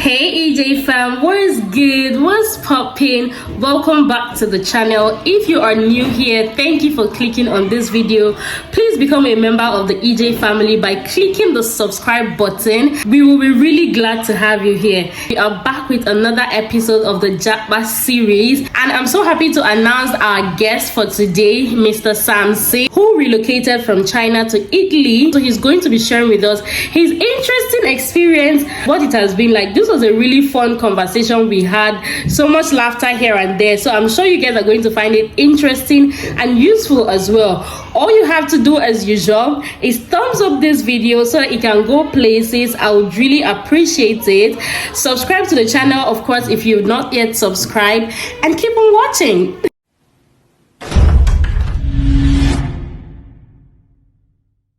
Hey EJ fam, what is good? What's popping? Welcome back to the channel. If you are new here, thank you for clicking on this video. Please become a member of the EJ family by clicking the subscribe button. We will be really glad to have you here. We are back with another episode of the Japa series, and I'm so happy to announce our guest for today, Mr. Samson, who relocated from China to Italy. So he's going to be sharing with us his interesting experience, what it has been like. This was a really fun conversation we had, so much laughter here and there. So I'm sure you guys are going to find it interesting and useful as well. All you have to do as usual is thumbs up this video so that it can go places. I would really appreciate it. Subscribe to the channel, of course, if you've not yet subscribed, and keep on watching.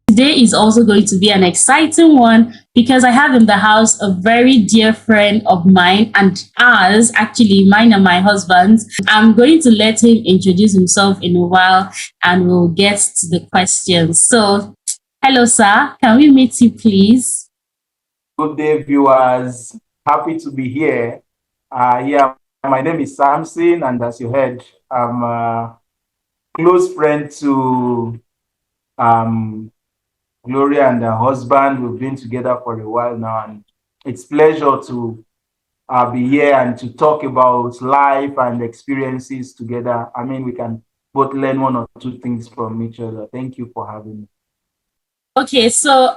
Today is also going to be an exciting one because I have in the house a very dear friend of mine and ours, actually mine and my husband's. I'm going to let him introduce himself in a while and we'll get to the questions. So, hello sir, can we meet you please? Good day viewers, happy to be here. My name is Samson, and as you heard, I'm a close friend to Gloria and her husband. We've been together for a while now, and it's a pleasure to be here and to talk about life and experiences together. I mean, we can both learn one or two things from each other. Thank you for having me. Okay, so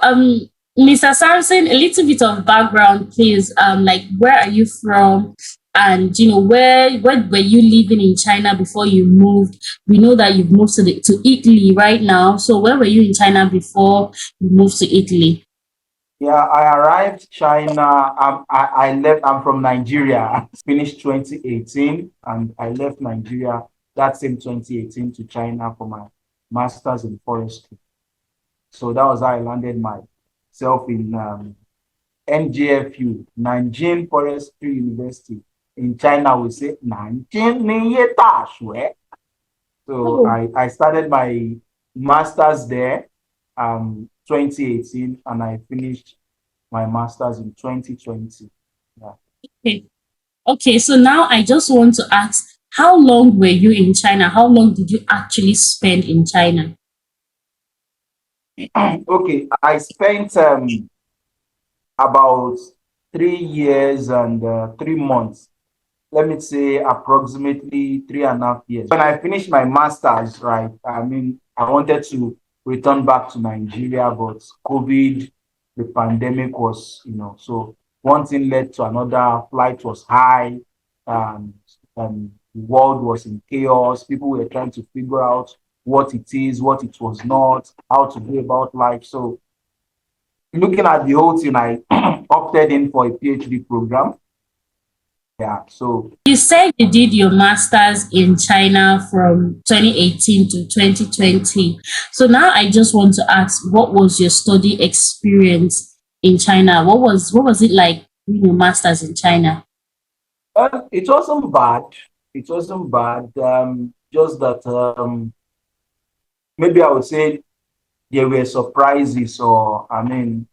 Mr. Samson, a little bit of background, please. Like, where are you from? And where were you living in China before you moved? We know that you've moved to Italy right now. So where were you in China before you moved to Italy? Yeah, I arrived China. I left. I'm from Nigeria. Finished 2018, and I left Nigeria that same 2018 to China for my master's in forestry. So that was how I landed myself in NJFU, Nanjing Forestry University. In China, we say Nanjing Niye Dashue. So I started my master's there 2018, and I finished my master's in 2020. Yeah. Okay, so now I just want to ask, how long were you in China? How long did you actually spend in China? Okay, I spent about 3 years and 3 months. Let me say approximately 3.5 years. When I finished my master's, right, I mean, I wanted to return back to Nigeria, but COVID, the pandemic was, so one thing led to another. Flight was high, the world was in chaos. People were trying to figure out what it is, what it was not, how to go about life. So looking at the whole thing, I opted in for a PhD program. Yeah, so you said you did your master's in China from 2018 to 2020. So now I just want to ask, what was your study experience in China? What was it like doing your master's in China? it wasn't bad. It wasn't bad. Just that maybe I would say there were surprises, or I mean,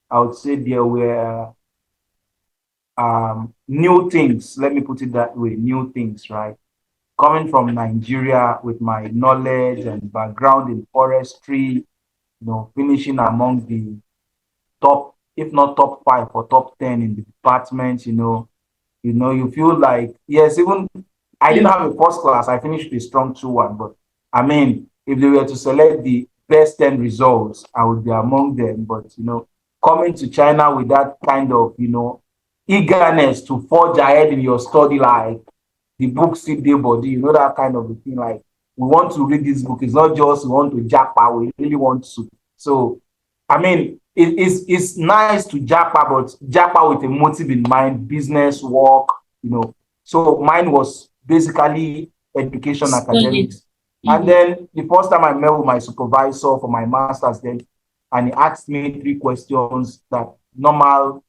I would say there were new things. Let me put it that way: new things, right? Coming from Nigeria with my knowledge and background in forestry, finishing among the top, if not top 5 or top 10 in the department, you feel like, yes, even I didn't have a first class. I finished a strong 2-1, but I mean, if they were to select the best 10 results, I would be among them. But coming to China with that kind of eagerness to forge ahead in your study, like the book see day body, that kind of a thing. Like, we want to read this book. It's not just we want to japa, we really want to. So, I mean, it's nice to japa, but japa with a motive in mind, business, work, So mine was basically education, academics. And then the first time I met with my supervisor for my master's then, and he asked me 3 questions that normal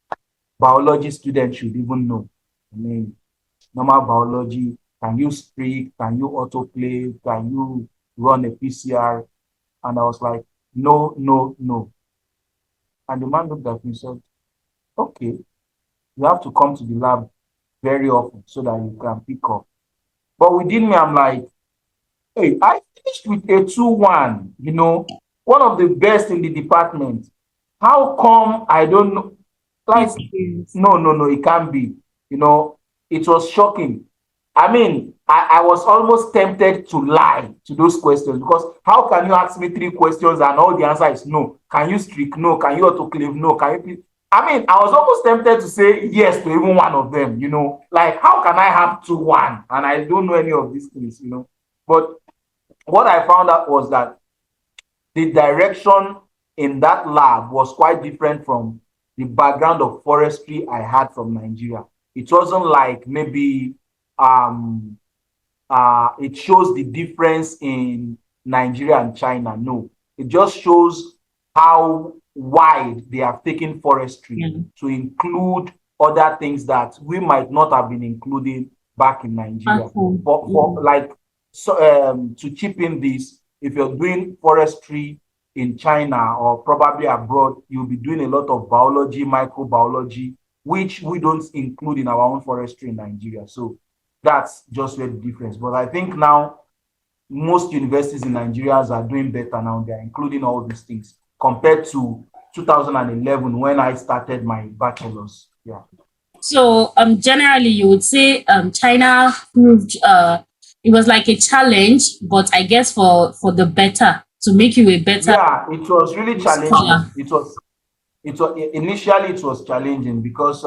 biology students should even know. I mean, normal biology: can you speak? Can you autoclave? Can you run a PCR? And I was like, no, no, no. And the man looked at me and said, okay, You have to come to the lab very often so that you can pick up. But within me, I'm like, hey, I finished with a 2-1, one of the best in the department. How come I don't know? Like, no, no, no, it can't be. You know, it was shocking. I mean, I was almost tempted to lie to those questions because how can you ask me 3 questions and all the answer is no? Can you streak? No. Can you autoclave? No. Can you please? I mean, I was almost tempted to say yes to even one of them, Like, how can I have 2-1 and I don't know any of these things? But what I found out was that the direction in that lab was quite different from the background of forestry I had from Nigeria. It wasn't like maybe um, it shows the difference in Nigeria and China. No, it just shows how wide they have taken forestry to include other things that we might not have been including back in Nigeria. For like, so to chip in this, if you're doing forestry in China or probably abroad, you'll be doing a lot of biology, microbiology, which we don't include in our own forestry in Nigeria. So that's just where the difference. But I think now most universities in Nigeria are doing better now. They're including all these things compared to 2011 when I started my bachelor's. Yeah. So generally you would say China proved it was like a challenge, but I guess for the better, to make you a better Yeah, it was really challenging. scholar. It was initially it was challenging because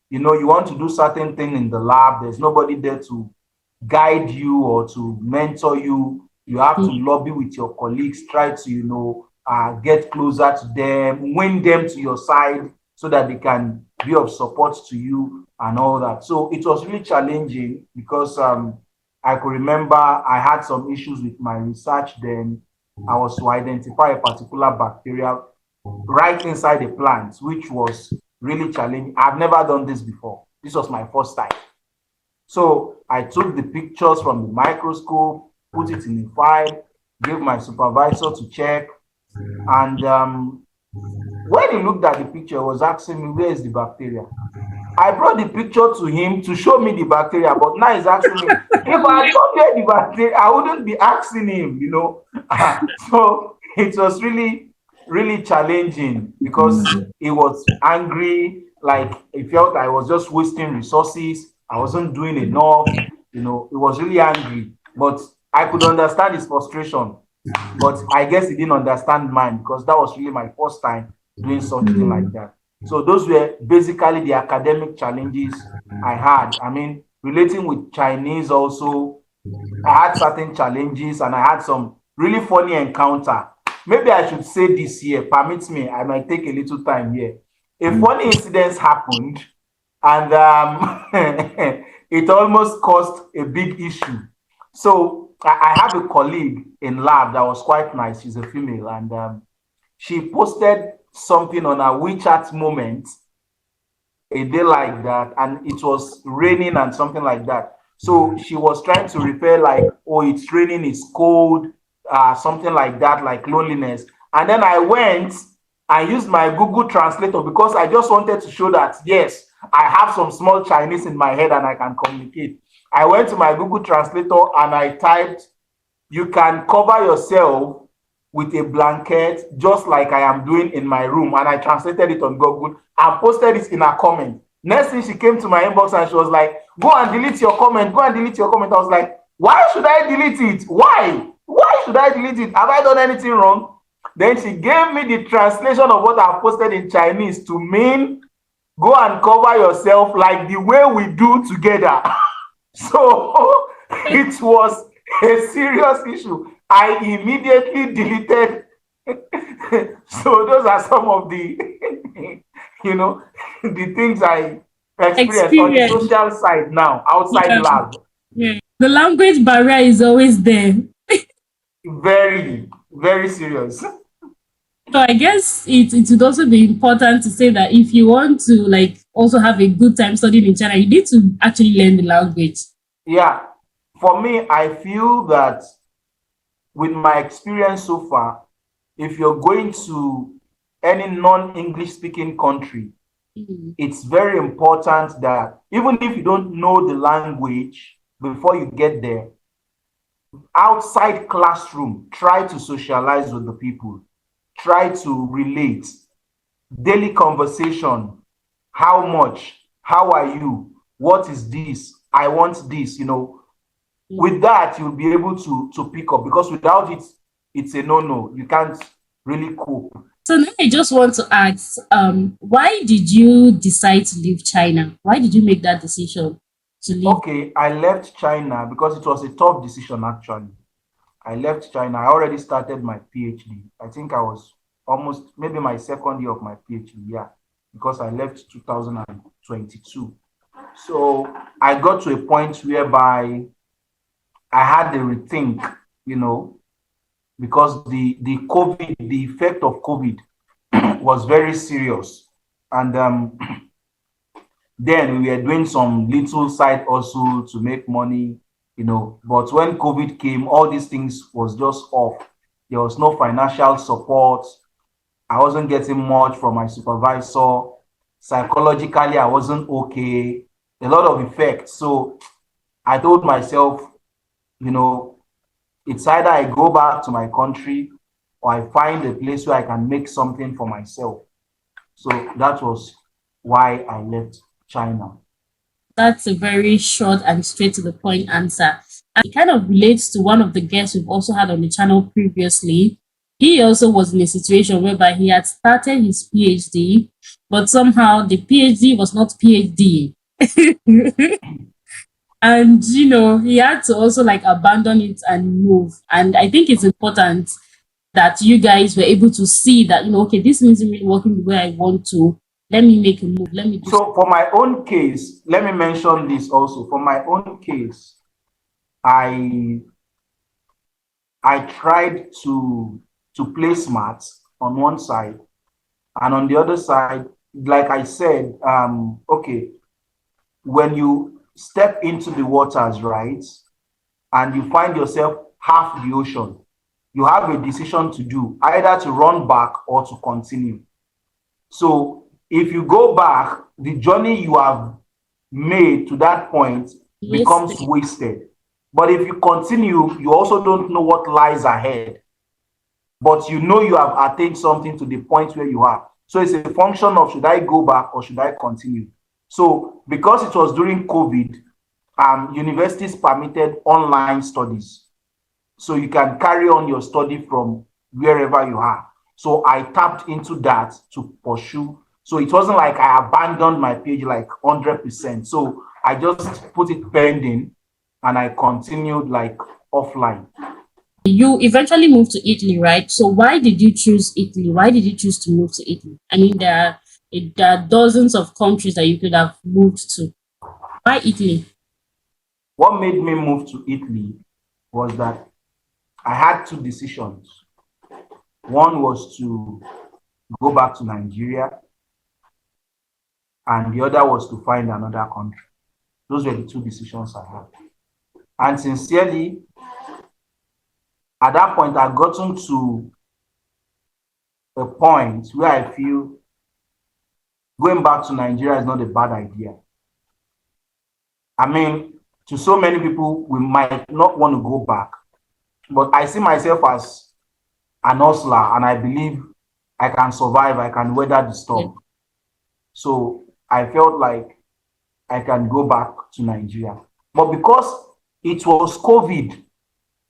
you want to do certain thing in the lab. There's nobody there to guide you or to mentor you. You have to lobby with your colleagues, try to get closer to them, win them to your side so that they can be of support to you and all that. So it was really challenging because I could remember I had some issues with my research then. I was to identify a particular bacteria right inside the plant, which was really challenging. I've never done this before. This was my first time. So I took the pictures from the microscope, put it in a file, gave my supervisor to check. And when he looked at the picture, he was asking me, where is the bacteria? I brought the picture to him to show me the bacteria, but now he's asking me, if I don't get the bacteria, I wouldn't be asking him. So it was really, really challenging because he was angry, like he felt I was just wasting resources, I wasn't doing enough. He was really angry, but I could understand his frustration. But I guess he didn't understand mine because that was really my first time doing something like that. So those were basically the academic challenges I had. I mean, relating with Chinese also, I had certain challenges and I had some really funny encounter. Maybe I should say this here. Permit me, I might take a little time here. A funny incident happened and it almost caused a big issue. So I have a colleague in lab that was quite nice. She's a female and she posted something on her WeChat moment a day like that, and it was raining and something like that. So she was trying to repair like, oh, it's raining, it's cold, something like that, like loneliness. And then I went and used my Google Translator because I just wanted to show that yes, I have some small Chinese in my head and I can communicate. I went to my Google Translator and I typed, you can cover yourself with a blanket, just like I am doing in my room. And I translated it on Google and posted it in a comment. Next thing, she came to my inbox and she was like, go and delete your comment. Go and delete your comment. I was like, why should I delete it? Why? Why should I delete it? Have I done anything wrong? Then she gave me the translation of what I posted in Chinese to mean, go and cover yourself like the way we do together. So it was a serious issue. I immediately deleted. So those are some of the, the things I experienced on the social side now, outside lab. Yeah. The language barrier is always there. Very, very serious. So I guess it would also be important to say that if you want to like also have a good time studying in China, you need to actually learn the language. Yeah. For me, I feel that with my experience so far, if you're going to any non-English speaking country, It's very important that even if you don't know the language before you get there, outside classroom, try to socialize with the people, try to relate, daily conversation. How much? How are you? What is this? I want this, you know. With that, you'll be able to pick up, because without it, it's a no-no. You can't really cope. So now I just want to ask, why did you decide to leave China? Why did you make that decision to leave? Okay, I left China because it was a tough decision actually. I left China. I already started my PhD. I think I was almost maybe my second year of my PhD, yeah, because I left 2022. So I got to a point whereby I had to rethink, you know, because the COVID, the effect of COVID was very serious. And then we were doing some little side hustle to make money, you know. But when COVID came, all these things was just off. There was no financial support. I wasn't getting much from my supervisor. Psychologically, I wasn't okay. A lot of effects. So I told myself, you know, it's either I go back to my country or I find a place where I can make something for myself. So that was why I left China. That's a very short and straight to the point answer. And it kind of relates to one of the guests we've also had on the channel previously. He also was in a situation whereby he had started his PhD, but somehow the PhD was not PhD. And he had to also like abandon it and move. And I think it's important that you guys were able to see that, okay, this isn't really working the way I want to. Let me make a move. Let me do. So for my own case, let me mention this also. For my own case, I tried to play smart on one side, and on the other side, like I said, okay, when you step into the waters, right, and you find yourself half the ocean, you have a decision to do, either to run back or to continue. So if you go back, the journey you have made to that point becomes wasted. But if you continue, you also don't know what lies ahead. But you know you have attained something to the point where you are. So it's a function of, should I go back or should I continue? So because it was during COVID, universities permitted online studies. So you can carry on your study from wherever you are. So I tapped into that to pursue. So it wasn't like I abandoned my page like 100%. So I just put it pending and I continued like offline. You eventually moved to Italy, right? So why did you choose Italy? Why did you choose to move to Italy? I mean, there are dozens of countries that you could have moved to. Why Italy? What made me move to Italy was that I had two decisions. One was to go back to Nigeria, and the other was to find another country. Those were the two decisions I had. And sincerely, at that point, I've gotten to a point where I feel going back to Nigeria is not a bad idea. I mean, to so many people, we might not want to go back, but I see myself as an hustler, and I believe I can survive, I can weather the storm. Yeah. So I felt like I can go back to Nigeria. But because it was COVID,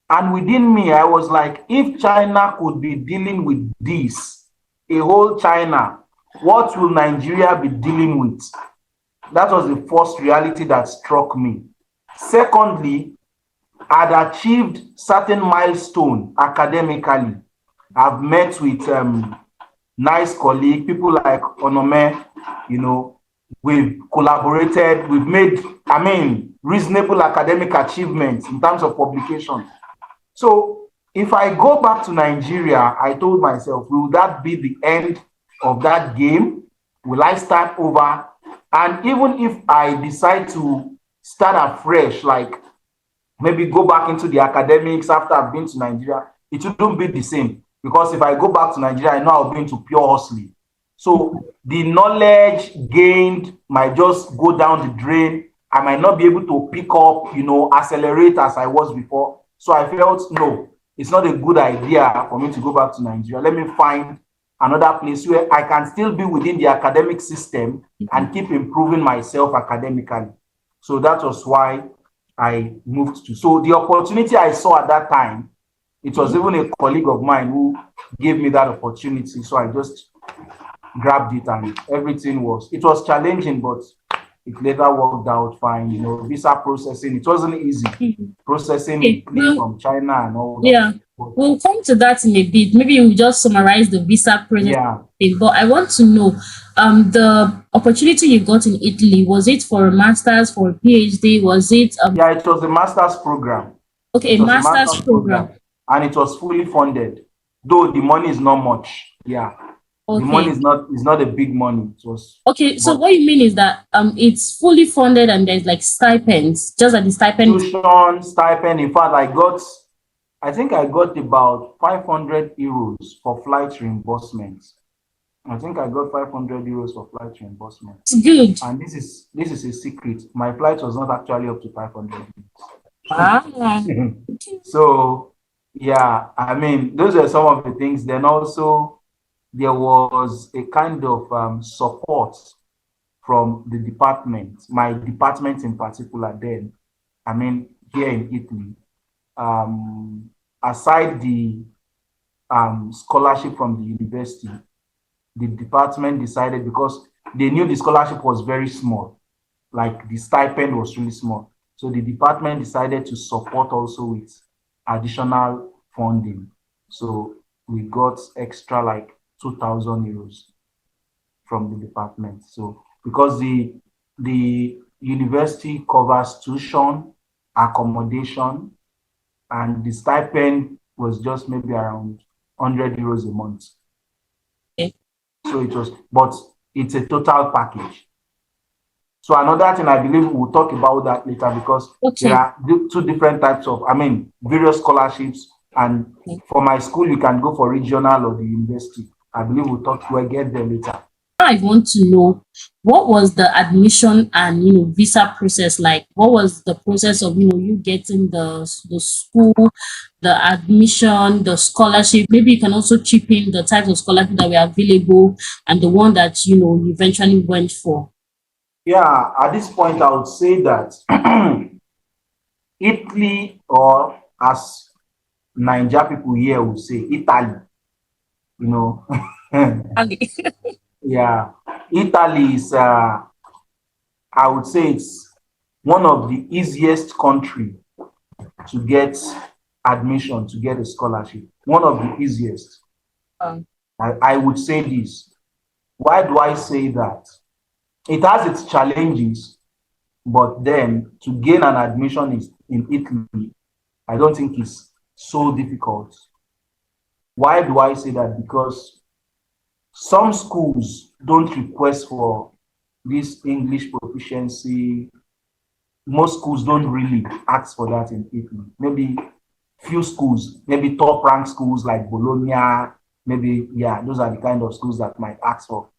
and within me, I was like, if China could be dealing with this, a whole China, what will Nigeria be dealing with? That was the first reality that struck me. Secondly, I'd achieved certain milestone academically. I've met with nice colleagues, people like Onome, we've collaborated, we've made, reasonable academic achievements in terms of publication. So if I go back to Nigeria, I told myself, will that be the end of that game? Will I start over? And even if I decide to start afresh, like maybe go back into the academics after I've been to Nigeria, it wouldn't be the same. Because if I go back to Nigeria, I know I'll be into pure hustling. So the knowledge gained might just go down the drain. I might not be able to pick up, accelerate as I was before. So I felt, no, it's not a good idea for me to go back to Nigeria. Let me find another place where I can still be within the academic system and keep improving myself academically. So that was why I moved to. So the opportunity I saw at that time, it was even a colleague of mine who gave me that opportunity. So I just grabbed it, and everything it was challenging, but it later worked out fine. Visa processing, it wasn't easy processing Okay. from China and all that. Yeah, we'll come to that in a bit. Maybe we'll just summarize the visa process. Yeah. But I want to know, the opportunity you got in Italy, was it for a master's, for a PhD? Was it Yeah, it was a master's program. Okay, It a was a master's program. and it was fully funded, though the money is not much. Yeah. The money Okay. is not a big money. It was Okay, so what you mean is that it's fully funded and there's like stipends, just like the stipend. tuition, stipend. In fact, I think I got about 500 euros for flight reimbursement. I think I got 500 euros for flight reimbursement. It's good. And this is a secret. My flight was not actually up to 500 Ah. So yeah, I mean, those are some of the things. Then also there was a kind of support from the department, my department in particular. Then, I mean, here in Italy, aside the scholarship from the university, the department decided, because they knew the scholarship was very small, like the stipend was really small. So the department decided to support also with additional funding. So we got extra like 2,000 euros from the department. So because the university covers tuition, accommodation, and the stipend was just maybe around 100 euros a month. Okay. So but it's a total package. So another thing, I believe we'll talk about that later, because there are two different types of, various scholarships. And for my school, you can go for regional or the university. I believe we'll get there later. I want to know, what was the admission and visa process like? What was the process of you getting the school, the admission, the scholarship? Maybe you can also chip in the types of scholarship that were available and the one that you eventually went for. Yeah, at this point, I would say that Italy, or as Niger people here would say, Italy. Yeah, Italy is, I would say, it's one of the easiest country to get admission, to get a scholarship. One of the easiest. I would say this. Why do I say that? It has its challenges, but then to gain an admission in Italy, I don't think it's so difficult. Why do I say that? Because some schools don't request for this English proficiency. Most schools don't really ask for that in Italy. Maybe few schools, maybe top ranked schools like Bologna, maybe, yeah, those are the kind of schools that might ask for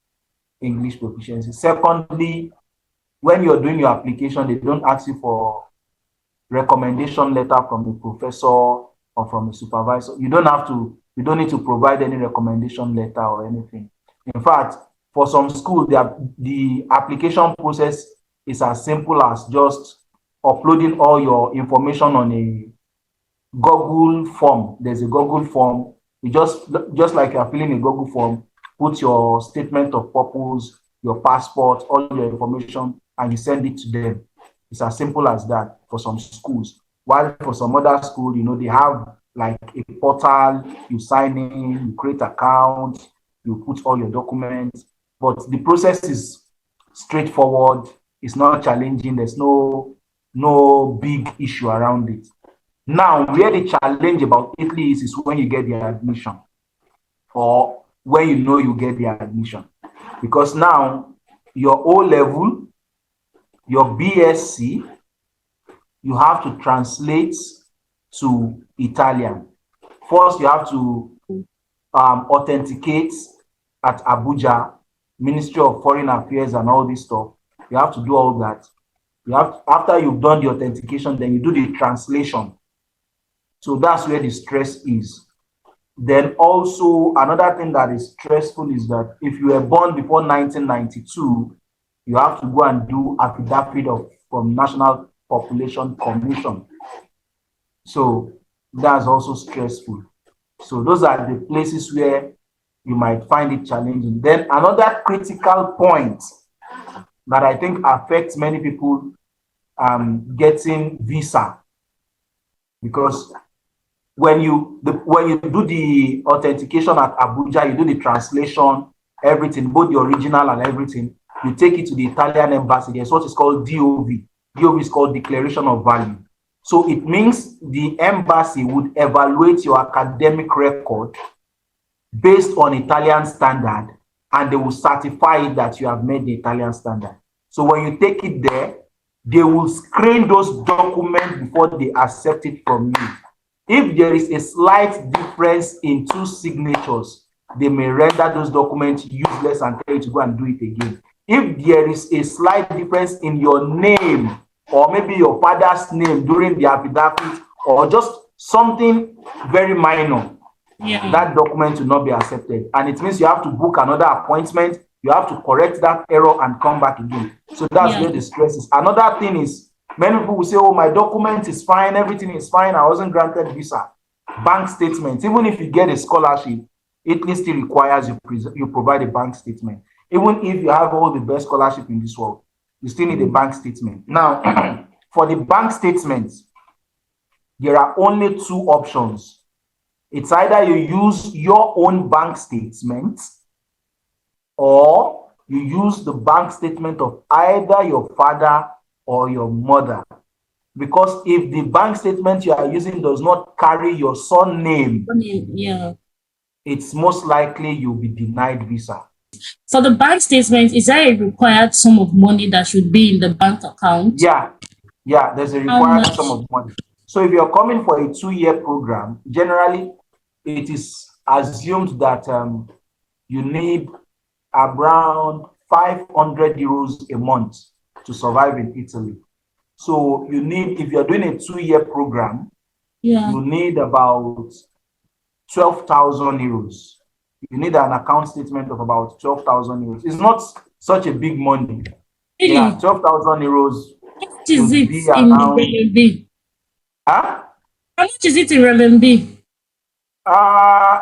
English proficiency. Secondly, when you're doing your application, they don't ask you for recommendation letter from a professor or from a supervisor. You don't need to provide any recommendation letter or anything. In fact, for some schools, the application process is as simple as just uploading all your information on a Google form. There's a Google form. You just like you're filling a Google form, put your statement of purpose, your passport, all your information, and you send it to them. It's as simple as that for some schools. While for some other schools, they have like a portal, you sign in, you create account, you put all your documents. But the process is straightforward. It's not challenging. There's no big issue around it. Now, where the challenge about Italy is when you get the admission, or when you get the admission. Because now, your O level, your BSc, you have to translate to Italian. First, you have to authenticate at Abuja. Ministry of Foreign Affairs and all this stuff. You have to do all that. You have, after you've done the authentication, then you do the translation. So that's where the stress is. Then also another thing that is stressful is that if you were born before 1992, you have to go and do affidavit from National Population Commission. So that's also stressful. So those are the places where you might find it challenging. Then another critical point that I think affects many people getting visa, because when you do the authentication at Abuja, you do the translation, everything, both the original and everything, you take it to the Italian embassy. There's what is called DOV. DOV is called Declaration of Value. So it means the embassy would evaluate your academic record based on Italian standard, and they will certify that you have met the Italian standard. So when you take it there, they will screen those documents before they accept it from you. If there is a slight difference in two signatures, they may render those documents useless and tell you to go and do it again. If there is a slight difference in your name, or maybe your father's name during the affidavit, or just something very minor, that document will not be accepted. And it means you have to book another appointment, you have to correct that error and come back again. So that's where the stress is. Another thing is, many people will say, oh, my document is fine, everything is fine, I wasn't granted visa. Bank statements, even if you get a scholarship, Italy still requires you provide a bank statement. Even if you have all the best scholarship in this world, you still need a bank statement. Now, for the bank statements, there are only two options. It's either you use your own bank statement, or you use the bank statement of either your father or your mother. Because if the bank statement you are using does not carry your son name, it's most likely you'll be denied visa. For the bank statement, is there a required sum of money that should be in the bank account? Yeah, there's a required sum of money. So if you're coming for a 2-year program, generally it is assumed that you need around 500 euros a month to survive in Italy. So you need, if you're doing a 2-year program, you need about 12,000 euros. You need an account statement of about 12,000 euros. It's not such a big money. Really? Yeah, 12,000 euros. What is it in RMB? Huh? How much is it in RMB?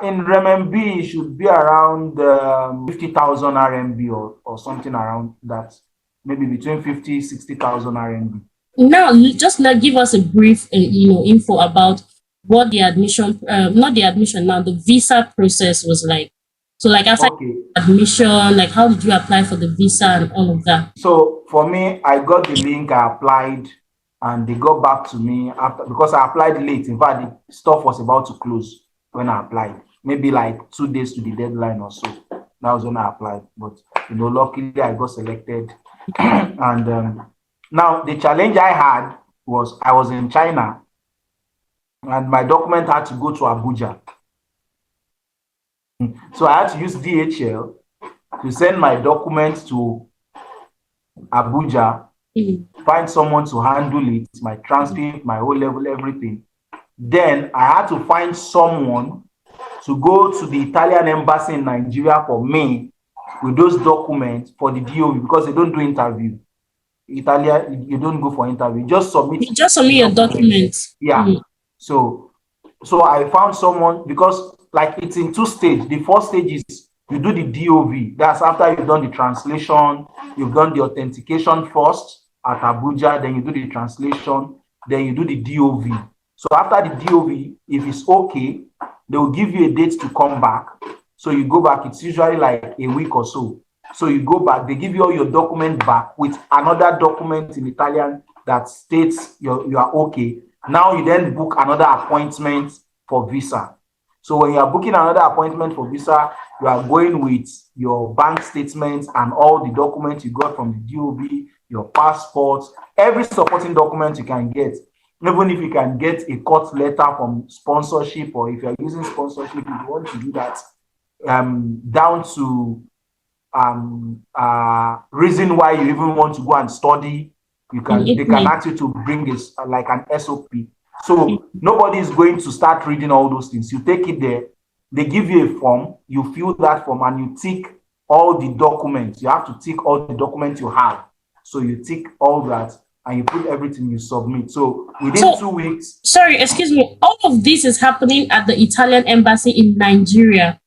In RMB, it should be around 50,000 RMB or something around that. Maybe between 50, 60,000 RMB. Now, just give us a brief, info about what the admission, not the admission now, the visa process was like. So, like after admission, like how did you apply for the visa and all of that? So for me, I got the link, I applied, and they got back to me after, because I applied late. In fact, the stuff was about to close when I applied, maybe like 2 days to the deadline or so. That was when I applied. But luckily I got selected. And now the challenge I had was I was in China, and my document had to go to Abuja. So I had to use DHL to send my documents to Abuja, find someone to handle it, my transcript, my O-level, everything. Then I had to find someone to go to the Italian embassy in Nigeria for me with those documents for the DOV, because they don't do interview. Italia, you don't go for interview. Just submit your documents. Yeah. So I found someone, because like it's in 2 stages. The first stage is you do the DOV. That's after you've done the translation, you've done the authentication first at Abuja, then you do the translation, then you do the DOV. So after the DOV, if it's okay, they will give you a date to come back. So you go back, it's usually like a week or so. So you go back, they give you all your document back with another document in Italian that states you are okay. Now you then book another appointment for visa. So when you are booking another appointment for visa, you are going with your bank statements and all the documents you got from the DOB, your passport, every supporting document you can get. Even if you can get a court letter from sponsorship, or if you're using sponsorship, if you want to do that, down to reason why you even want to go and study. They can ask you to bring this like an SOP. So nobody is going to start reading all those things. You take it there, they give you a form, you fill that form, and you tick all the documents. You have to tick all the documents you have. So you tick all that and you put everything, you submit. So within 2 weeks. Sorry, excuse me. All of this is happening at the Italian embassy in Nigeria.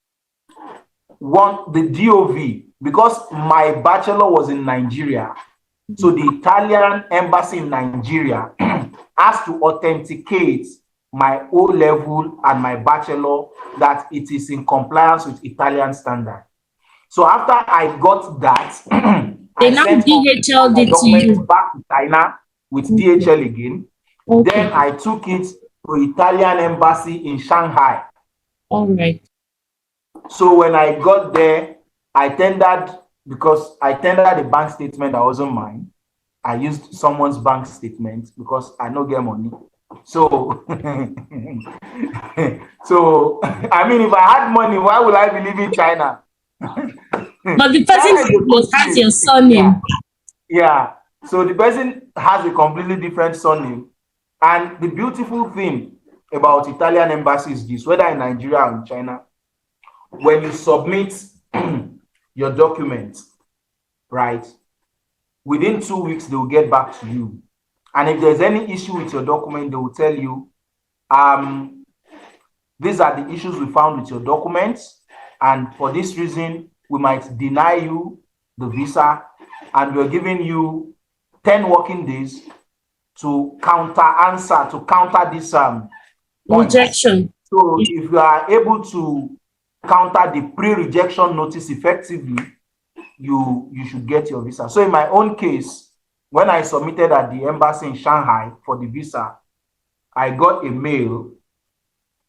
The DOV, because my bachelor was in Nigeria. So the Italian embassy in Nigeria has to authenticate my O level and my bachelor that it is in compliance with Italian standard. So after I got that, they now DHL did to you back to China with DHL again. Okay. Then I took it to Italian embassy in Shanghai. All right. So when I got there, I tendered the bank statement that wasn't mine. I used someone's bank statement because I don't get money. So, so I mean, if I had money, why would I be leaving China? But the person has your surname. Yeah. So the person has a completely different surname. And the beautiful thing about Italian embassies is this, whether in Nigeria or in China, when you submit your documents, right, within 2 weeks, they will get back to you. And if there's any issue with your document, they will tell you, these are the issues we found with your documents. And for this reason, we might deny you the visa. And we're giving you 10 working days to counter this rejection. So if you are able to counter the pre-rejection notice effectively, you should get your visa. So in my own case, when I submitted at the embassy in Shanghai for the visa, I got a mail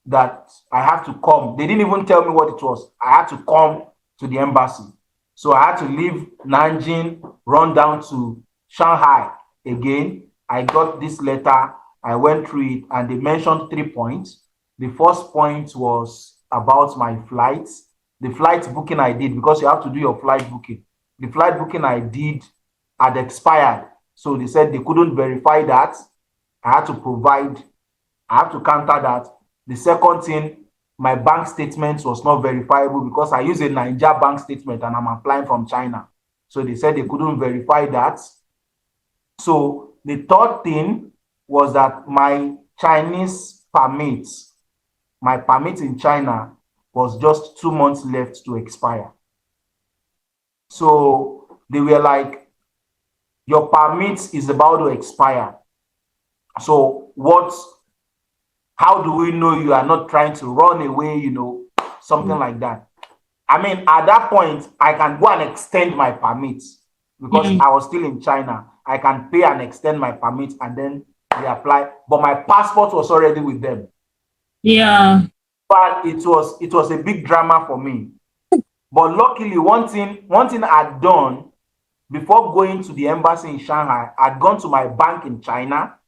that I have to come. They didn't even tell me what it was. I had to come to the embassy. So I had to leave Nanjing, run down to Shanghai again. I got this letter. I went through it, and they mentioned 3 points. The first point was about my flights. The flight booking I did, because you have to do your flight booking. The flight booking I did had expired. So they said they couldn't verify that. I had to counter that. The second thing, my bank statement was not verifiable because I use a Niger bank statement and I'm applying from China. So they said they couldn't verify that. So the third thing was that my Chinese permit, my permit in China was just 2 months left to expire. So they were like, your permit is about to expire. So how do we know you are not trying to run away, something like that? I mean, at that point, I can go and extend my permit because I was still in China. I can pay and extend my permit and then they apply. But my passport was already with them. Yeah. But it was a big drama for me. But luckily, one thing I'd done before going to the embassy in Shanghai, I'd gone to my bank in China,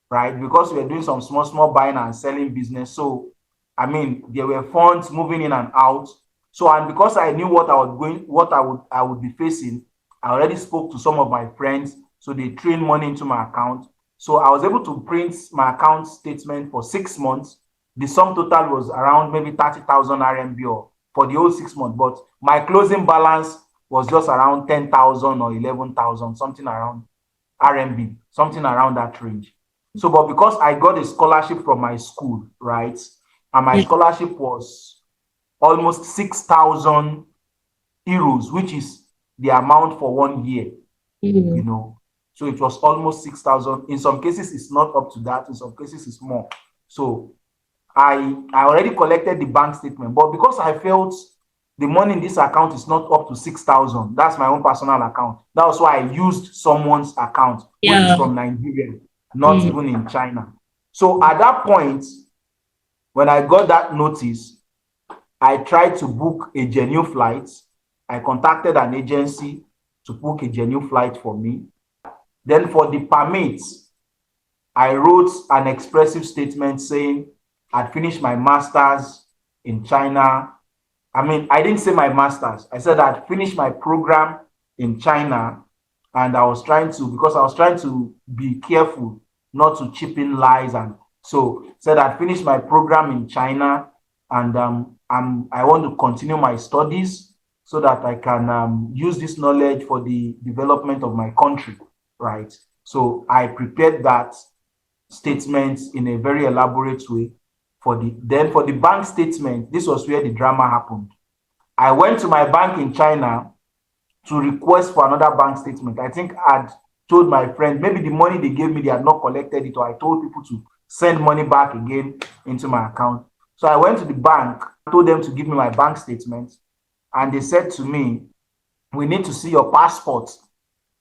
right? Because we were doing some small buying and selling business. So, I mean, there were funds moving in and out. So, and because I knew what I would be facing, I already spoke to some of my friends. So they trained money into my account. So I was able to print my account statement for 6 months. The sum total was around maybe 30,000 RMB or for the whole 6 months. But my closing balance was just around 10,000 or 11,000, something around RMB, something around that range. So, but because I got a scholarship from my school, right? And my scholarship was almost 6,000 euros, which is the amount for 1 year, So it was almost 6,000. In some cases, it's not up to that. In some cases, it's more. So I already collected the bank statement, but because I felt the money in this account is not up to 6,000, that's my own personal account. That was why I used someone's account, which is from Nigeria, not even in China. So at that point, when I got that notice, I tried to book a genuine flight. I contacted an agency to book a genuine flight for me. Then for the permits, I wrote an expressive statement saying I'd finished my master's in China I mean, I didn't say my master's. I said I'd finished my program in China, and I was trying to, because I was trying to be careful not to chip in lies. And so said I'd finished my program in China, and I want to continue my studies so that I can use this knowledge for the development of my country, right? So I prepared that statement in a very elaborate way. For the bank statement, this was where the drama happened. I went to my bank in China to request for another bank statement. I think I'd told my friend maybe the money they gave me, they had not collected it, or I told people to send money back again into my account. So I went to the bank, told them to give me my bank statement, and they said to me, "We need to see your passport."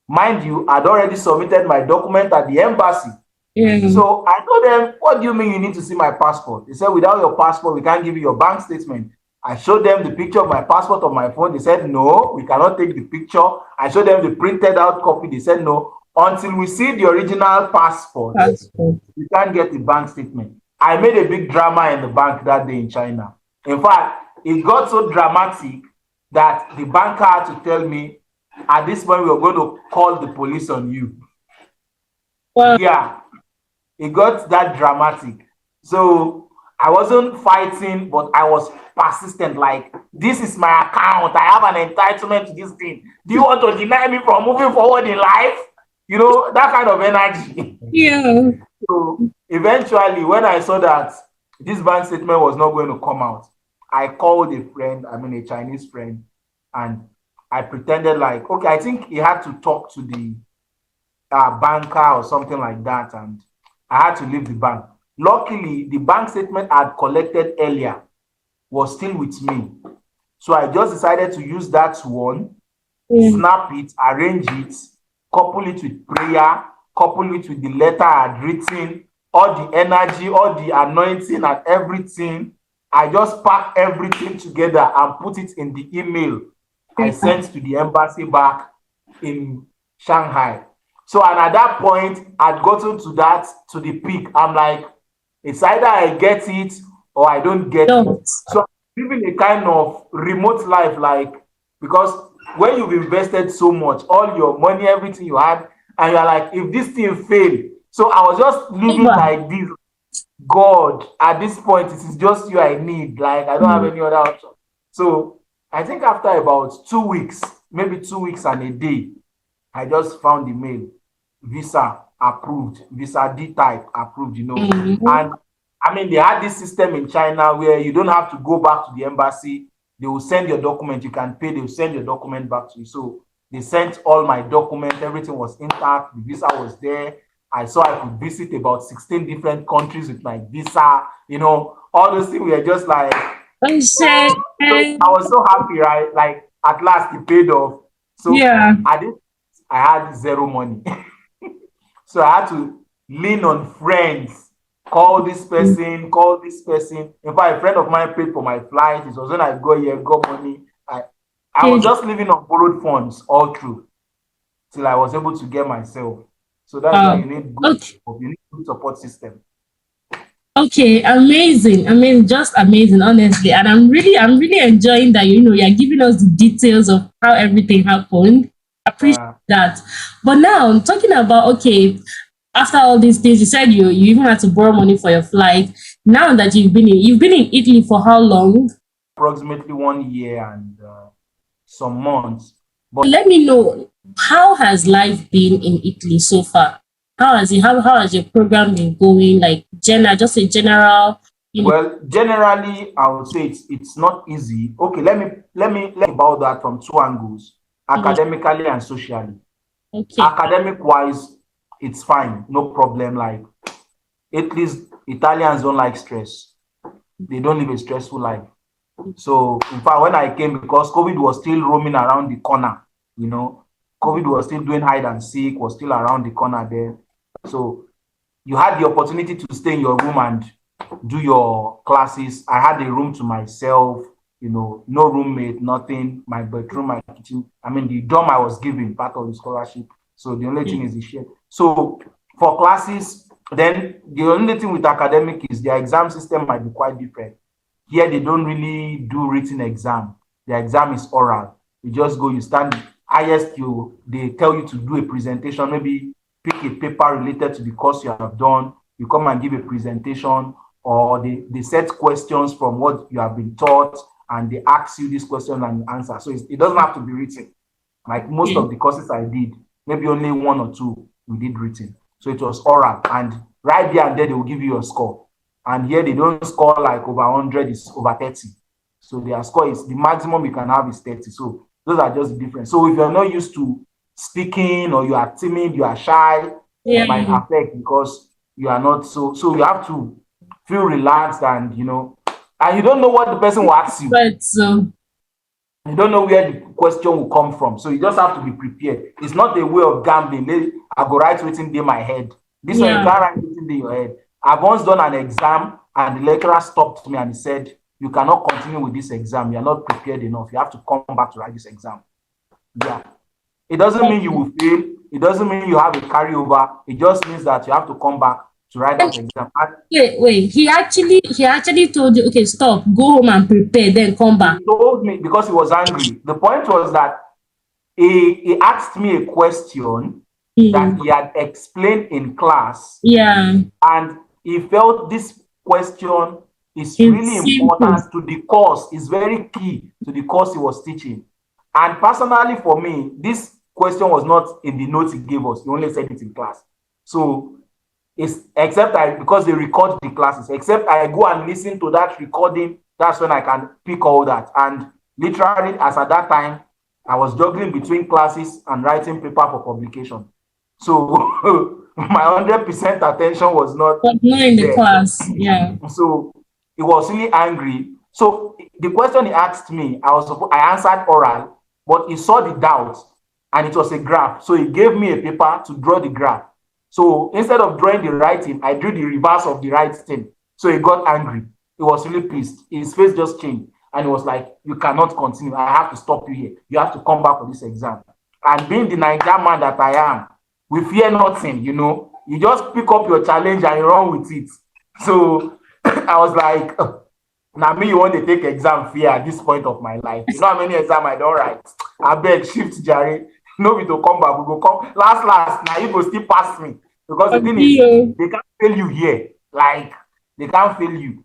Mind you, I'd already submitted my document at the embassy. Yeah. So I told them, "What do you mean you need to see my passport?" They said, "Without your passport, we can't give you your bank statement." I showed them the picture of my passport on my phone. They said, "No, we cannot take the picture." I showed them the printed out copy. They said, "No, until we see the original passport, Passport. we can't get the bank statement." I made a big drama in the bank that day in China. In fact, it got so dramatic that the banker had to tell me, "At this point, we are going to call the police on you." Wow. Yeah, it got that dramatic. So I wasn't fighting, but I was persistent. Like, this is my account. I have an entitlement to this thing. Do you want to deny me from moving forward in life? You know, that kind of energy. Yeah. So eventually, when I saw that this bank statement was not going to come out, I called a friend, I mean, a Chinese friend, and I pretended like, okay, I think he had to talk to the banker or something like that, and I had to leave the bank. Luckily, the bank statement I had collected earlier was still with me. So I just decided to use that one, snap it, arrange it, couple it with prayer, couple it with the letter I had written, all the energy, all the anointing and everything. I just packed everything together and put it in the email I sent to the embassy back in Shanghai. So, and at that point, I'd gotten to the peak. I'm like, it's either I get it or I don't get it. So, I'm living a kind of remote life, like, because when you've invested so much, all your money, everything you had, and you're like, if this thing fail, so I was just living like this. God, at this point, it is just you I need. Like, I don't have any other option. So, I think after about 2 weeks, maybe 2 weeks and a day, I just found the mail. Visa approved, visa D type approved, you know. And I mean, they had this system in China where you don't have to go back to the embassy. They will send your document, you can pay, they will send your document back to you. So they sent all my documents, everything was intact, the visa was there. I saw I could visit about 16 different countries with my visa, you know, all those things were just like, so I was so happy, right? Like, at last it paid off. So yeah, I had zero money. So I had to lean on friends, call this person, call this person. In fact, a friend of mine paid for my flight. It was when I got here, got money. I was just living on borrowed funds all through till I was able to get myself. So that's why you need good support system. Okay, amazing. I mean, just amazing, honestly. And I'm really enjoying that, you're giving us the details of how everything happened. I appreciate that. But now, talking about, okay, after all these things, you said you even had to borrow money for your flight. Now that you've been in Italy for how long? Approximately 1 year and some months. But let me know, how has life been in Italy so far? How has your program been going? Like, just a general. Well, generally, I would say it's not easy. Okay, let me about that from two angles: academically and socially. Okay. Academic wise, it's fine, no problem. Like, at least Italians don't like stress. They don't live a stressful life. So, in fact, when I came, because COVID was still roaming around the corner, COVID was still doing hide and seek, was still around the corner there. So, you had the opportunity to stay in your room and do your classes. I had a room to myself, no roommate, nothing, my bedroom, my kitchen. I mean, the dorm I was given, part of the scholarship. So the only thing is the share. So for classes, then the only thing with academic is their exam system might be quite different. Here they don't really do written exam. The exam is oral. You just go, you stand highest, they tell you to do a presentation, maybe pick a paper related to the course you have done. You come and give a presentation, or they set questions from what you have been taught, and they ask you this question and you answer. So it doesn't have to be written. Like most of the courses I did, maybe only one or two we did written. So it was oral, and right there and there they will give you a score. And here they don't score like over 100, it's over 30. So their score is, the maximum you can have is 30. So those are just the difference. So if you're not used to speaking, or you are timid, you are shy, it might affect, because you are not so you have to feel relaxed, and you don't know what the person will ask you. But You don't know where the question will come from. So you just have to be prepared. It's not a way of gambling. I go write written in my head. This one you can't write written in your head. I've once done an exam, and the lecturer stopped me and he said, "You cannot continue with this exam. You're not prepared enough. You have to come back to write this exam." Yeah. It doesn't mean you will fail. It doesn't mean you have a carryover. It just means that you have to come back to write that exam. Wait. He actually told you, okay, stop, go home and prepare, then come back. He told me because he was angry. The point was that he asked me a question that he had explained in class. Yeah. And he felt this question is really important to the course. It's very key to the course he was teaching. And personally for me, this question was not in the notes he gave us. He only said it in class. So because they record the classes, except I go and listen to that recording, that's when I can pick all that. And literally, as at that time, I was juggling between classes and writing paper for publication. So my 100% attention was not in the class. Yeah. So he was really angry. So the question he asked me, I answered oral, but he saw the doubt, and it was a graph. So he gave me a paper to draw the graph. So instead of drawing the right thing, I drew the reverse of the right thing. So he got angry. He was really pissed. His face just changed. And he was like, "You cannot continue. I have to stop you here. You have to come back for this exam." And being the Nigerian man that I am, we fear nothing, You just pick up your challenge and you run with it. So I was like, now me, you want to take exam fear at this point of my life. You know how many exams I don't write? I beg, shift, Jerry. No, we to come back. We go come last. Now you go still pass me, because the thing is, they can't fail you here. Like, they can't fail you.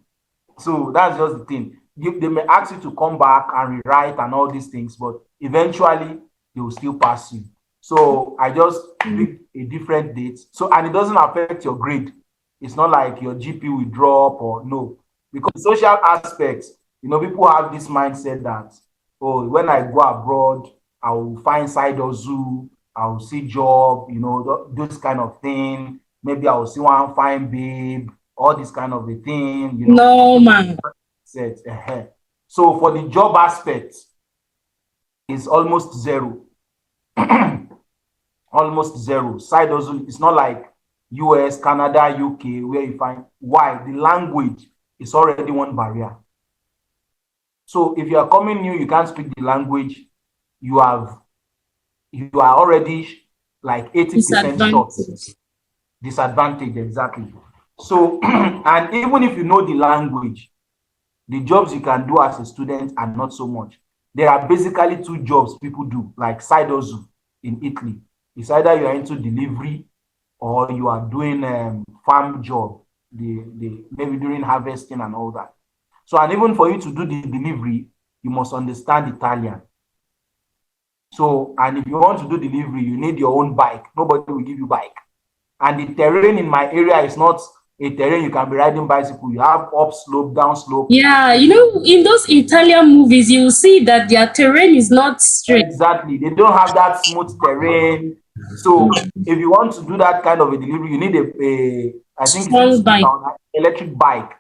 So that's just the thing. They may ask you to come back and rewrite and all these things, but eventually they will still pass you. So I just picked a different date. So, and it doesn't affect your grade. It's not like your GP will drop or no. Because social aspects, people have this mindset that, oh, when I go abroad, I will find side hustle, I will see job, this kind of thing. Maybe I will see one fine babe, all this kind of a thing. No, man. So for the job aspect, it's almost zero. Almost zero. Side hustle, it's not like US, Canada, UK, where you find why the language is already one barrier. So if you are coming new, you can't speak the language, you are already like 80% short. Disadvantage, exactly. So, and even if you know the language, the jobs you can do as a student are not so much. There are basically two jobs people do, like side hustle in Italy. It's either you are into delivery or you are doing farm job, maybe during harvesting and all that. So, and even for you to do the delivery, you must understand Italian. So, and if you want to do delivery, you need your own bike. Nobody will give you bike. And the terrain in my area is not a terrain you can be riding bicycle. You have up slope, down slope. Yeah, in those Italian movies, you will see that their terrain is not straight. Exactly. They don't have that smooth terrain. So if you want to do that kind of a delivery, you need I think it's an electric bike.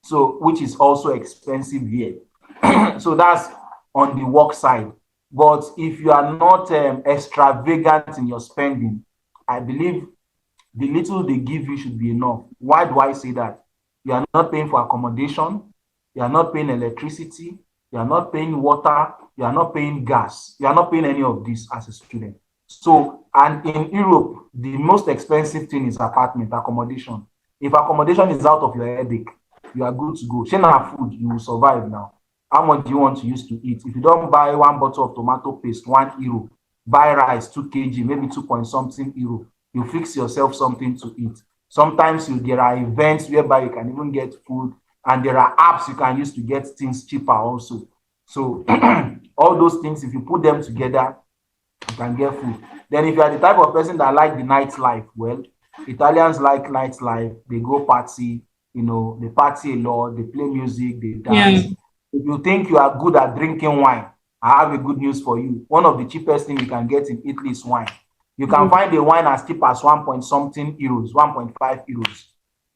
So which is also expensive here. So that's on the work side. But if you are not extravagant in your spending, I believe the little they give you should be enough. Why do I say that? You are not paying for accommodation, you are not paying electricity, you are not paying water, you are not paying gas, you are not paying any of this as a student. So, and in Europe, the most expensive thing is apartment accommodation. If accommodation is out of your headache, you are good to go. Share na food, you will survive now. How much do you want to use to eat? If you don't buy one bottle of tomato paste, €1, buy rice 2 kg, maybe 2 point something euro, you fix yourself something to eat. Sometimes there are events whereby you can even get food, and there are apps you can use to get things cheaper also. So all those things, if you put them together, you can get food. Then if you are the type of person that like the nightlife, well, Italians like nightlife. They go party, they party a lot, they play music, they Yeah. dance. If you think you are good at drinking wine, I have a good news for you. One of the cheapest things you can get in Italy is wine. You can find a wine as cheap as 1 point something euros, 1.5 euros.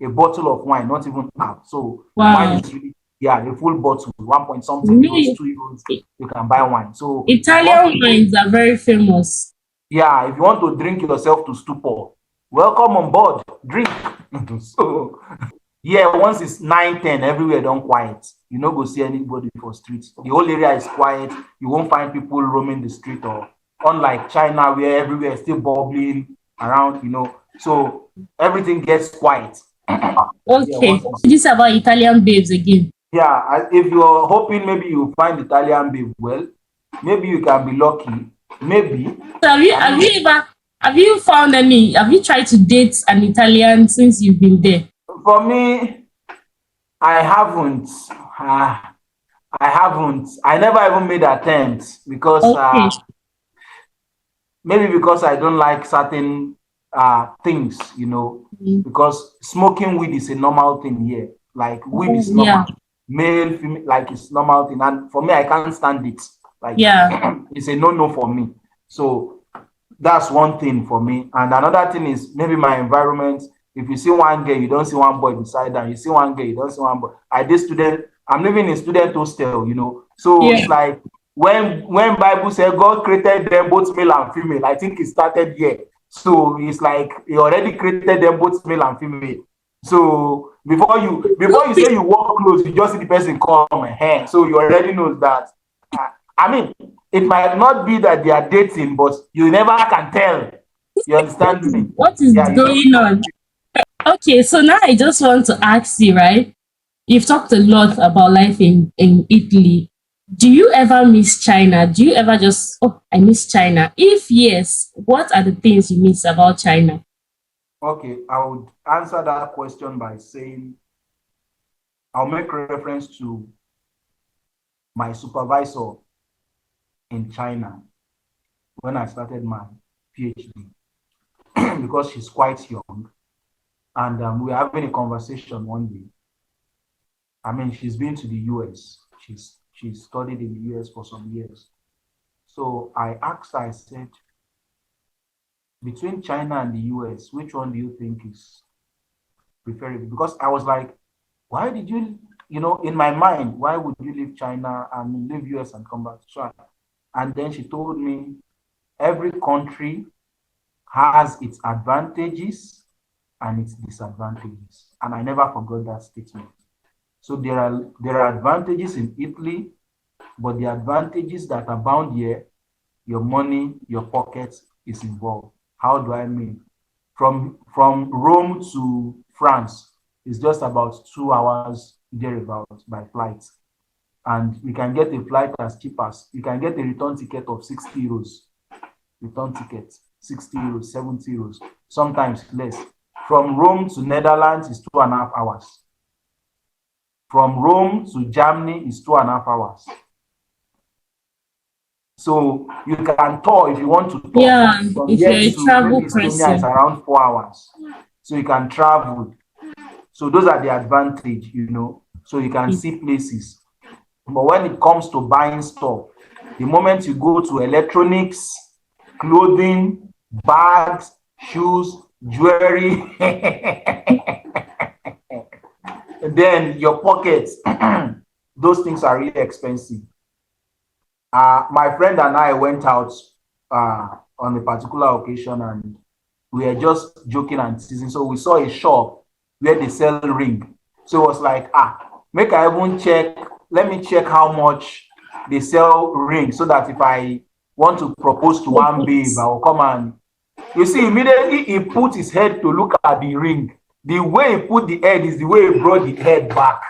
A bottle of wine, not even half. So wine Wow. is really, a full bottle, 1 point something euros, Really? 2 euros. You can buy wine. So if you Italian want to go, wines are very famous. if you want to drink yourself to stupor, welcome on board. Drink. So once it's 9, 10, everywhere don't quiet. You no go see anybody for streets. The whole area is quiet. You won't find people roaming the street, or unlike China where everywhere is still bubbling around. So everything gets quiet. Okay. Once What did you say about Italian babes again? if you're hoping maybe you find Italian babe, well, maybe you can be lucky. Maybe. So have you found any? Have you tried to date an Italian since you've been there? For me, I haven't. I haven't. I never even made attempts because Okay. maybe because I don't like certain things, because smoking weed is a normal thing here. Like weed is normal. Yeah. Male, female, like it's normal thing. And for me, I can't stand it. Like Yeah. it's a no-no for me. So that's one thing for me. And another thing is maybe my environment. If you see one girl, you don't see one boy beside them. You see one girl, you don't see one boy. I'm living in student hostel, So Yeah. it's like when Bible said God created them both male and female, I think it started here. So it's like he already created them both male and female. So before you say you walk close, you just see the person come hand. So you already know that. I mean, it might not be that they are dating, but you never can tell. You understand me? What is Yeah, you never going can. on? Okay, so now I just want to ask you, right? You've talked a lot about life in Italy. Do you ever miss China? Do you ever just, oh, I miss China? If yes, what are the things you miss about China? Okay, I would answer that question by saying I'll make reference to my supervisor in China when I started my PhD because she's quite young, and we were having a conversation one day. I mean, she's been to the US. She's studied in the US for some years. So I asked her, I said, between China and the US, which one do you think is preferable? Because I was like, why did you, in my mind, why would you leave China and leave US and come back to China? And then she told me every country has its advantages and its disadvantages. And I never forgot that statement. So there are advantages in Italy, but the advantages that are bound here, your money, your pockets is involved. How do I mean? From Rome to France is just about 2 hours thereabouts by flight. And we can get a flight as cheap as, you can get a return ticket of 60 euros. Return ticket, 60 euros, 70 euros, sometimes less. From Rome to Netherlands is 2.5 hours. From Rome to Germany is 2.5 hours. So you can tour if you want to tour. Yeah, From if you're here a to travel maybe Estonia is person. around 4 hours. So you can travel. So those are the advantage, So you can see places. But when it comes to buying stuff, the moment you go to electronics, clothing, bags, shoes, jewelry, then your pockets, those things are really expensive. My friend and I went out on a particular occasion, and we were just joking and teasing. So we saw a shop where they sell ring. So it was like, make I even check. Let me check how much they sell ring, so that if I want to propose to one babe, I will come and, you see, immediately he put his head to look at the ring. The way he put the head is the way he brought the head back.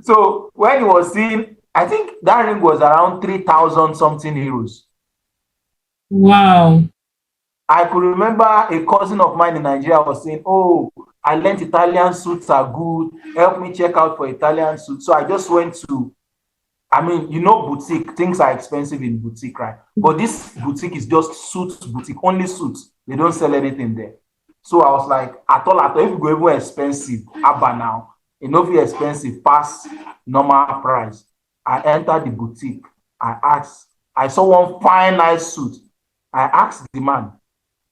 So when he was seeing, I think that ring was around 3,000 something euros. Wow. I could remember a cousin of mine in Nigeria was saying, "Oh, I learned Italian suits are good. Help me check out for Italian suits." So I just went to, I mean, you know, boutique, things are expensive in boutique, right? But this boutique is just suits boutique, only suits. They don't sell anything there. So I was like, at all, if you go even expensive, Abba now, enough expensive, pass normal price. I entered the boutique. I asked, I saw one fine, nice suit. I asked the man,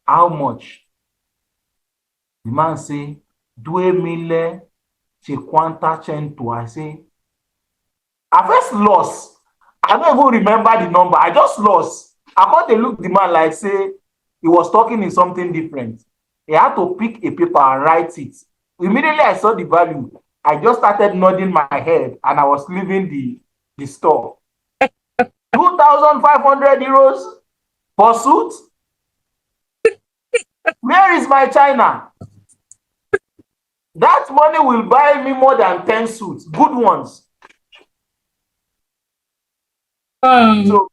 how much? The man say, 2,500. I say, I first lost. I don't even remember the number. I just lost. I got to look the man like say he was talking in something different. He had to pick a paper and write it. Immediately I saw the value. I just started nodding my head and I was leaving the store. 2,500 euros for suit? Where is my China? That money will buy me more than 10 suits, good ones. So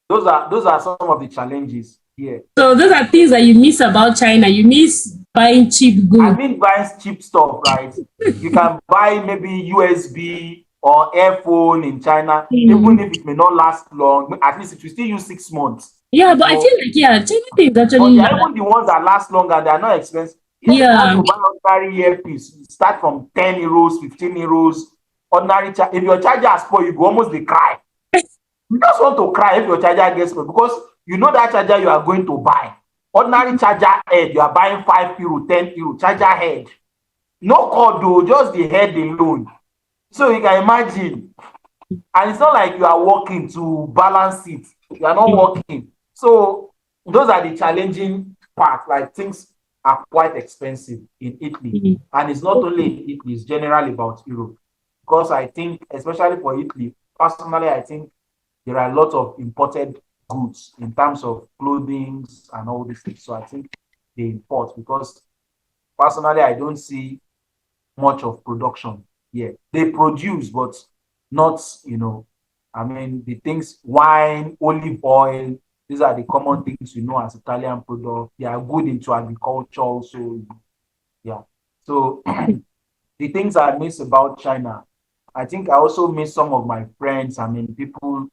those are some of the challenges here. So those are things that you miss about China. You miss buying cheap I goods. mean buying cheap stuff, right? You can buy maybe USB or earphone in China, even if it may not last long, at least it will still use 6 months. Yeah, but I So, feel like China things but actually they are even the ones that last longer, they are not expensive. Yeah, if you want yeah. to buy ordinary earpiece, start from 10 euros, 15 euros. Ordinary if your charger is spoiled, you go almost dey cry. You just want to cry if your charger gets spoiled because you know that charger you are going to buy. Ordinary charger head, you are buying 5 euro, 10 euro, charger head. No cord though, just the head alone. So you can imagine. And it's not like you are working to balance it. You are not working. So those are the challenging parts. Like things are quite expensive in Italy. Mhm. And it's not only in Italy, it's generally about Europe. Because I think, especially for Italy, personally, I think there are a lot of imported goods in terms of clothing and all these things. So I think they import because personally, I don't see much of production here. They produce, but not, I mean, the things, wine, olive oil, these are the common things we know as Italian product. They are good into agriculture also. Yeah. So the things I miss about China, I think I also miss some of my friends. I mean, people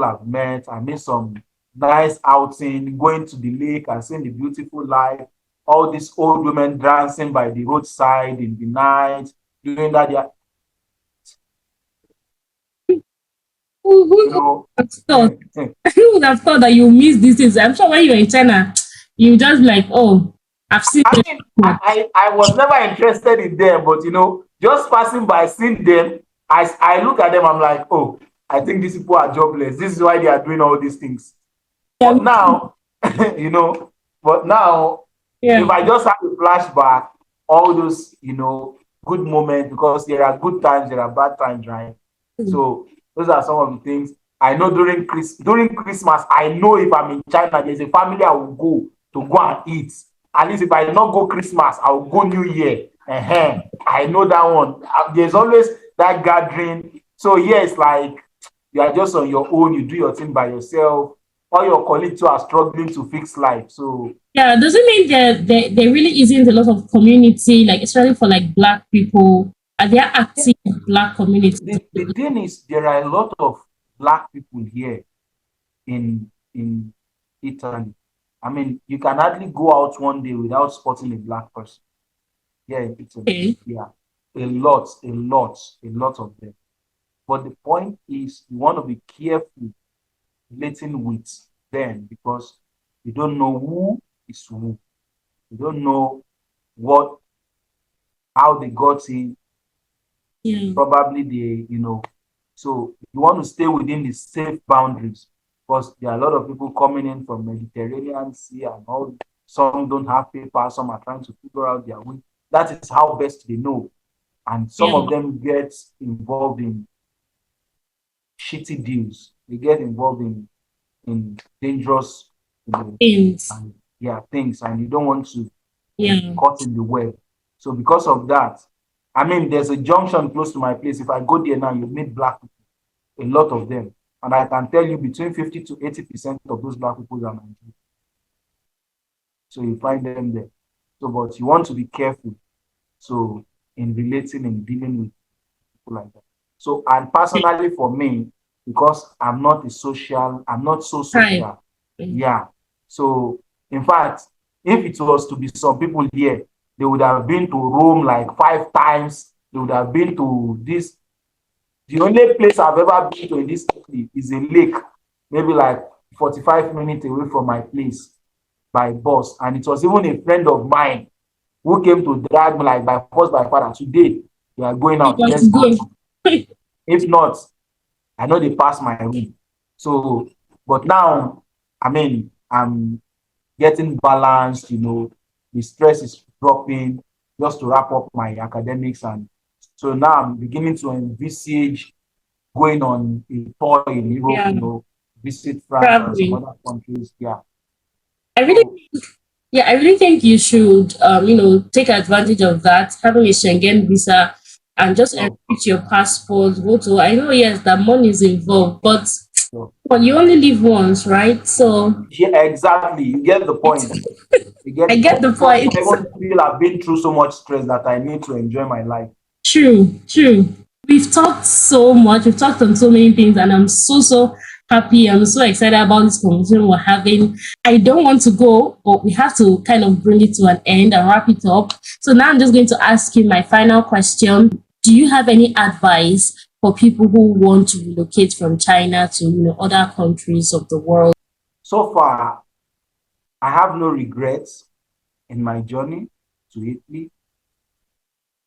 I've met. I miss some nice outing, going to the lake and seeing the beautiful life. All these old women dancing by the roadside in the night, doing that. Who You know, would have thought? Who would have thought that you miss these things? I'm sure when you're in China, you just like, oh, I've seen I them mean, before. I was never interested in them, but just passing by, seeing them, I look at them, I'm like, oh, I think these people are jobless. This is why they are doing all these things. Yeah, But now, you know, but now, if yeah. I just have a flashback, all those, good moments, because there are good times, there are bad times, right? So those are some of the things I know during Christmas. I know if I'm in China, there's a family I will go to go and eat. At least if I not go Christmas, I will go New Year. I know that one. There's always that gathering. So yes, like you are just on your own, you do your thing by yourself. All your colleagues who are struggling to fix life. So Yeah, does it mean there really isn't a lot of community, like especially for like black people? Are there active black communities? the thing is, there are a lot of black people here in Italy. I mean, you can hardly go out one day without spotting a black person. Yeah, in Italy. Okay. Yeah, a lot of them. But the point is, you want to be careful relating with them because you don't know who is who. You don't know what how they got in. Yeah. Probably so you want to stay within the safe boundaries because there are a lot of people coming in from Mediterranean Sea and all. Some don't have paper, some are trying to figure out their way. That is how best they know. And some Yeah. of them get involved in shitty deals. They get involved in dangerous, Things. and things, and you don't want to be Yeah. caught in the web. So because of that, I mean, there's a junction close to my place. If I go there now, you meet black people, a lot of them. And I can tell you between 50 to 80% of those black people are Nigerian. So you find them there. So, but you want to be careful. So in relating and dealing with people like that. So, and personally for me, because I'm not so Right. social. Yeah. So in fact, if it was to be some people here, they would have been to Rome like 5 times. They would have been to this. The only place I've ever been to in this country is a lake, maybe like 45 minutes away from my place by bus. And it was even a friend of mine who came to drag me like by force by father. Today, we are going You out. want Let's to go. go. If not, I know they pass my room. So, but now, I mean, I'm getting balanced, the stress is dropping just to wrap up my academics. And so now I'm beginning to envisage going on a tour in Europe, Yeah. visit France and some Traveling. other countries. Yeah. I really So, Yeah, I really think you should, take advantage of that, having a Schengen visa and just so, enrich your passport. Go to, I know, yes, that money is involved, but so. well, you only live once, right? So Yeah, exactly. You get the point. You get I the get point. the point. I even feel I've been through so much stress that I need to enjoy my life. True, true. We've talked so much, we've talked on so many things, and I'm so, so happy. I'm so excited about this conversation we're having. I don't want to go, but we have to kind of bring it to an end and wrap it up. So now I'm just going to ask you my final question. Do you have any advice for people who want to relocate from China to other countries of the world? So far, I have no regrets in my journey to Italy.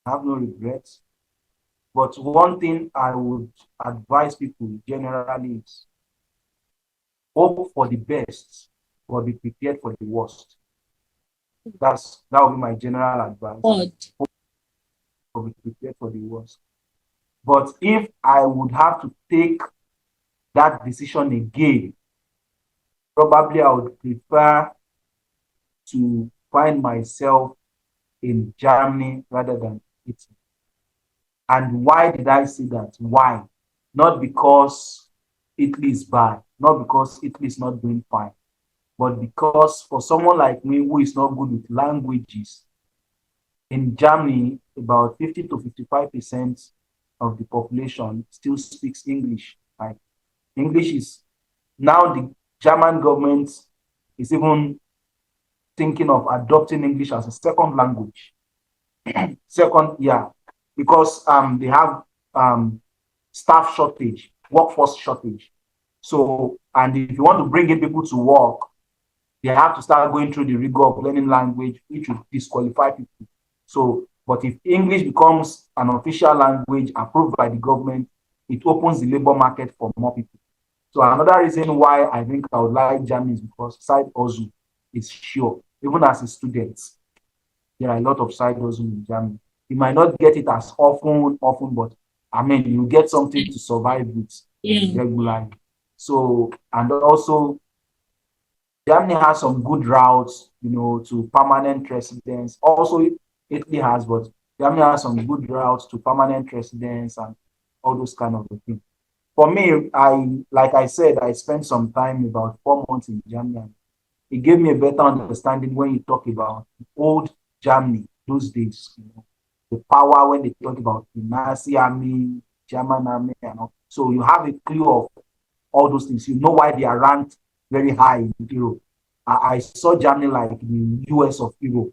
I have no regrets. But one thing I would advise people generally is hope for the best, but be prepared for the worst. That would be my general advice. What? But be prepared for the worst. But if I would have to take that decision again, probably I would prefer to find myself in Germany rather than Italy. And why did I say that? Why? Not because Italy is bad, not because Italy is not doing fine, but because for someone like me who is not good with languages, in Germany, about 50 to 55% of the population still speaks English. Like English is now the German government is even thinking of adopting English as a second language. Second, yeah, because they have um, staff shortage, workforce shortage. So, and if you want to bring in people to work, they have to start going through the rigor of learning language, which would disqualify people. So, but if English becomes an official language approved by the government, it opens the labor market for more people. So another reason why I think I would like Germany is because side hustle is sure. Even as a student, there are a lot of side hustle in Germany. You might not get it as often, but I mean, you get something to survive with Yeah. regularly. So, and also Germany has some good routes, to permanent residence. Also, Italy has, but Germany has some good routes to permanent residence and all those kind of things. For me, like I said, I spent some time, about 4 months in Germany. It gave me a better understanding when you talk about old Germany, those days, the power when they talk about the Nazi army, German army, and all. So you have a clue of all those things. You know why they are ranked very high in Europe. I saw Germany like the US of Europe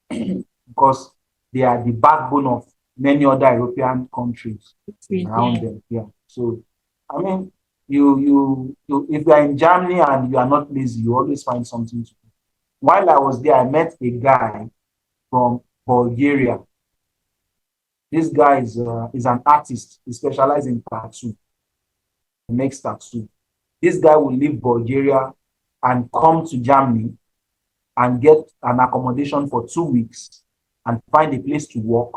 because they are the backbone of many other European countries around Yeah. them. Yeah. So, I mean, if you are in Germany and you are not lazy, you always find something to do. While I was there, I met a guy from Bulgaria. This guy is an artist. He specializes in tattoo. He makes tattoo. This guy will leave Bulgaria and come to Germany and get an accommodation for 2 weeks and find a place to work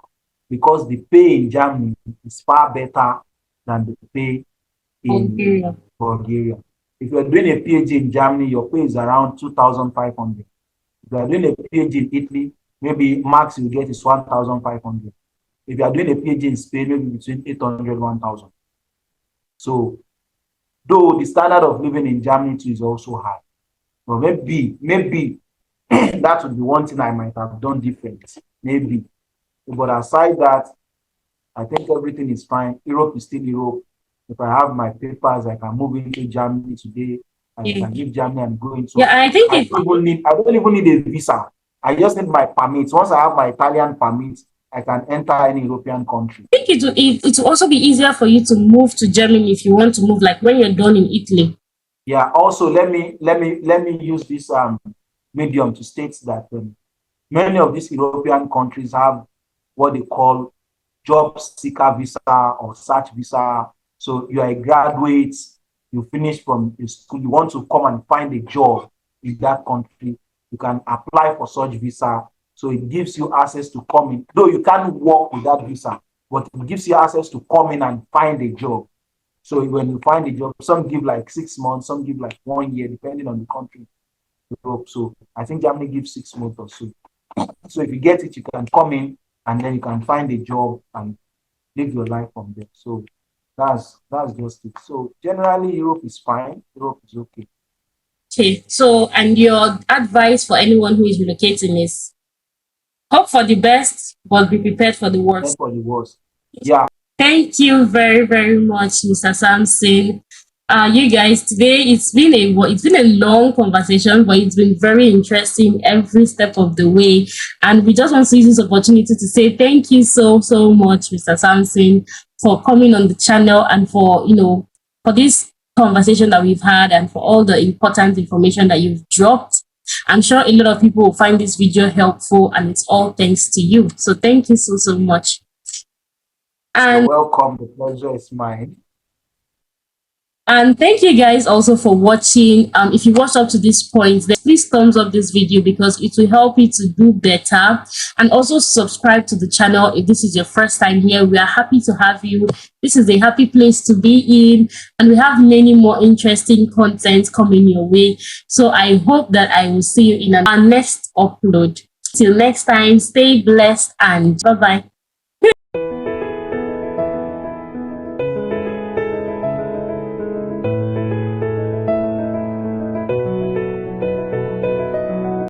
because the pay in Germany is far better than the pay in Bulgaria. Bulgaria. If you're doing a PhD in Germany, your pay is around 2,500. If you are doing a PhD in Italy, maybe max you get is 1,500. If you are doing a PhD in Spain, maybe between 800 1,000. So, though the standard of living in Germany too is also high, but maybe that would be one thing I might have done different. Maybe. But aside that, I think everything is fine. Europe is still Europe. If I have my papers, I can move into Germany today. I Yeah. can leave Germany and go into. Yeah, I think I don't even need a visa. I just need my permits. Once I have my Italian permits, I can enter any European country. I think it will also be easier for you to move to Germany if you want to move, like when you're done in Italy. Yeah. Also, let me use this medium to state that many of these European countries have what they call job seeker visa or search visa. So you are a graduate, you finish from the school, you want to come and find a job in that country, you can apply for such visa. So it gives you access to come in, though you can't work with that visa, but it gives you access to come in and find a job. So when you find a job, some give like 6 months, some give like 1 year, depending on the country. So I think Germany gives 6 months or so. So if you get it, you can come in and then you can find a job and live your life from there. So that's just it. So generally, Europe is fine. Europe is okay. Okay, so and your advice for anyone who is relocating is hope for the best, but be prepared for the Then worst. for the worst, yeah. Thank you very, very much, Mr. Samson. You guys, today it's been a long conversation, but it's been very interesting every step of the way. And we just want to use this opportunity to say thank you so much, Mr. Samson, for coming on the channel and for for this conversation that we've had and for all the important information that you've dropped. I'm sure a lot of people will find this video helpful, and it's all thanks to you. So thank you so much. You're And welcome. The pleasure is mine. And thank you guys also for watching. If you watched up to this point, then please thumbs up this video because it will help you to do better. And also subscribe to the channel if this is your first time here. We are happy to have you. This is a happy place to be in, and we have many more interesting content coming your way. So I hope that I will see you in our next upload. Till next time, stay blessed and bye-bye.